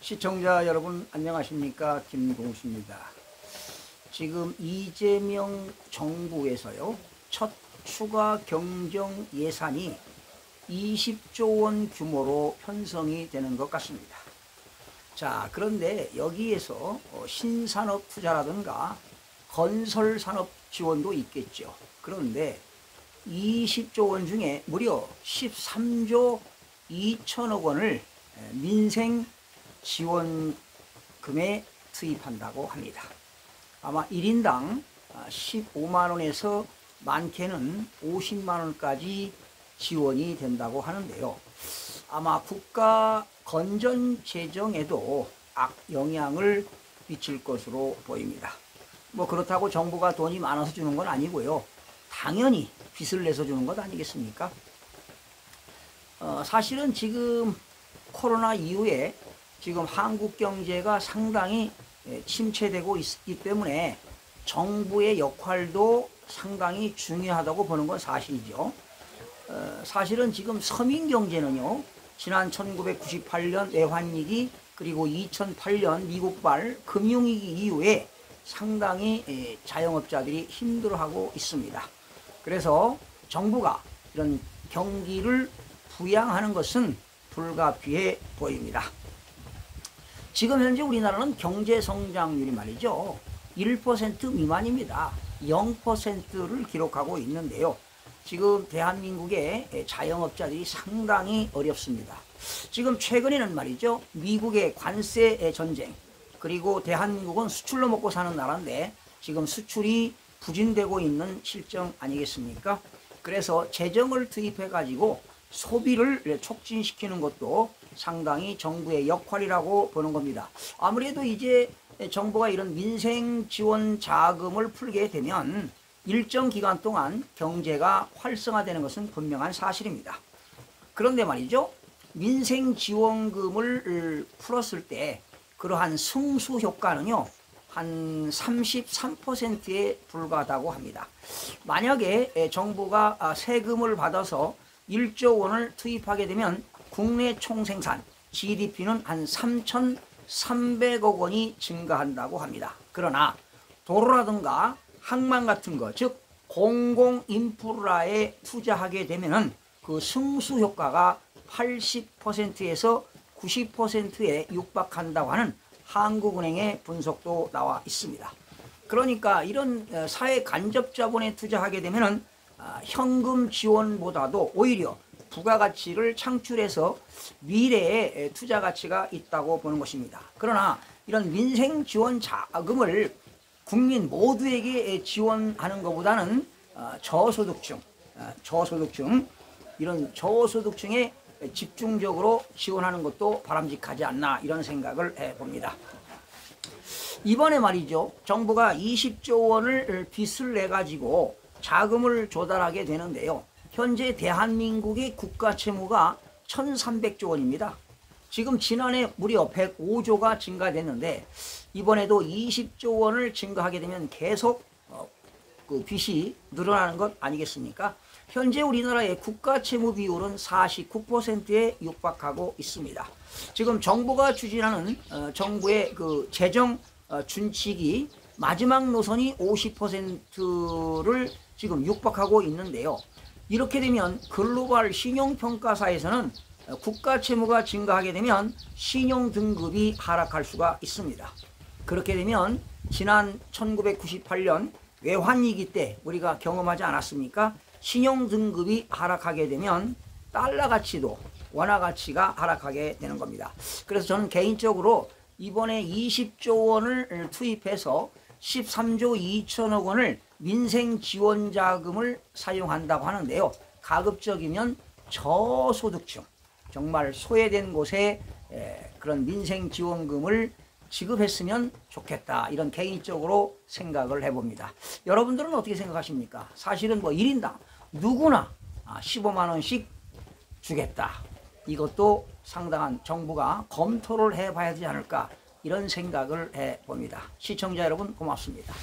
시청자 여러분 안녕하십니까, 김동수입니다. 지금 이재명 정부에서요 첫 추가 경정 예산이 20조 원 규모로 편성이 되는 것 같습니다. 자, 그런데 여기에서 신산업 투자라든가 건설산업 지원도 있겠죠. 그런데 20조 원 중에 무려 13조 2천억 원을 민생 지원금에 투입한다고 합니다. 아마 1인당 15만 원에서 많게는 50만 원까지 지원이 된다고 하는데요. 아마 국가 건전 재정에도 악영향을 미칠 것으로 보입니다. 뭐 그렇다고 정부가 돈이 많아서 주는 건 아니고요. 당연히 빚을 내서 주는 것 아니겠습니까? 사실은 지금 코로나 이후에 지금 한국 경제가 상당히 침체되고 있기 때문에 정부의 역할도 상당히 중요하다고 보는 건 사실이죠. 사실은 지금 서민 경제는요, 지난 1998년 외환위기 그리고 2008년 미국발 금융위기 이후에 상당히 자영업자들이 힘들어하고 있습니다. 그래서 정부가 이런 경기를 부양하는 것은 불가피해 보입니다. 지금 현재 우리나라는 경제 성장률이 말이죠, 1% 미만입니다. 0%를 기록하고 있는데요. 지금 대한민국의 자영업자들이 상당히 어렵습니다. 지금 최근에는 말이죠, 미국의 관세 전쟁, 그리고 대한민국은 수출로 먹고 사는 나라인데 지금 수출이 부진되고 있는 실정 아니겠습니까? 그래서 재정을 투입해 가지고 소비를 촉진시키는 것도 상당히 정부의 역할이라고 보는 겁니다. 아무래도 이제 정부가 이런 민생 지원 자금을 풀게 되면 일정 기간 동안 경제가 활성화되는 것은 분명한 사실입니다. 그런데 말이죠, 민생 지원금을 풀었을 때 그러한 승수 효과는요 한 33%에 불과하다고 합니다. 만약에 정부가 세금을 받아서 1조 원을 투입하게 되면 국내 총생산 GDP는 한 3,300억 원이 증가한다고 합니다. 그러나 도로라든가 항만 같은 거, 즉 공공 인프라에 투자하게 되면은 그 승수 효과가 80%에서 90%에 육박한다고 하는 한국은행의 분석도 나와 있습니다. 그러니까 이런 사회 간접 자본에 투자하게 되면은 현금 지원보다도 오히려 부가가치를 창출해서 미래에 투자 가치가 있다고 보는 것입니다. 그러나 이런 민생 지원 자금을 국민 모두에게 지원하는 것보다는 저소득층 이런 저소득층에 집중적으로 지원하는 것도 바람직하지 않나, 이런 생각을 해봅니다. 이번에 말이죠, 정부가 20조 원을 빚을 내가지고 자금을 조달하게 되는데요. 현재 대한민국의 국가 채무가 1,300조 원입니다. 지금 지난해 무려 105조가 증가됐는데 이번에도 20조 원을 증가하게 되면 계속 그 빚이 늘어나는 것 아니겠습니까? 현재 우리나라의 국가 채무 비율은 49%에 육박하고 있습니다. 지금 정부가 추진하는 정부의 그 재정 준칙이 마지막 노선이 50%를 지금 육박하고 있는데요. 이렇게 되면 글로벌 신용평가사에서는 국가 채무가 증가하게 되면 신용 등급이 하락할 수가 있습니다. 그렇게 되면 지난 1998년 외환위기 때 우리가 경험하지 않았습니까? 신용 등급이 하락하게 되면 달러 가치도 원화 가치가 하락하게 되는 겁니다. 그래서 저는 개인적으로 이번에 20조 원을 투입해서 13조 2천억 원을 민생 지원 자금을 사용한다고 하는데요. 가급적이면 저소득층, 정말 소외된 곳에 그런 민생 지원금을 지급했으면 좋겠다, 이런 개인적으로 생각을 해봅니다. 여러분들은 어떻게 생각하십니까? 사실은 뭐 1인당 누구나 15만 원씩 주겠다, 이것도 상당한 정부가 검토를 해봐야 되지 않을까, 이런 생각을 해봅니다. 시청자 여러분 고맙습니다.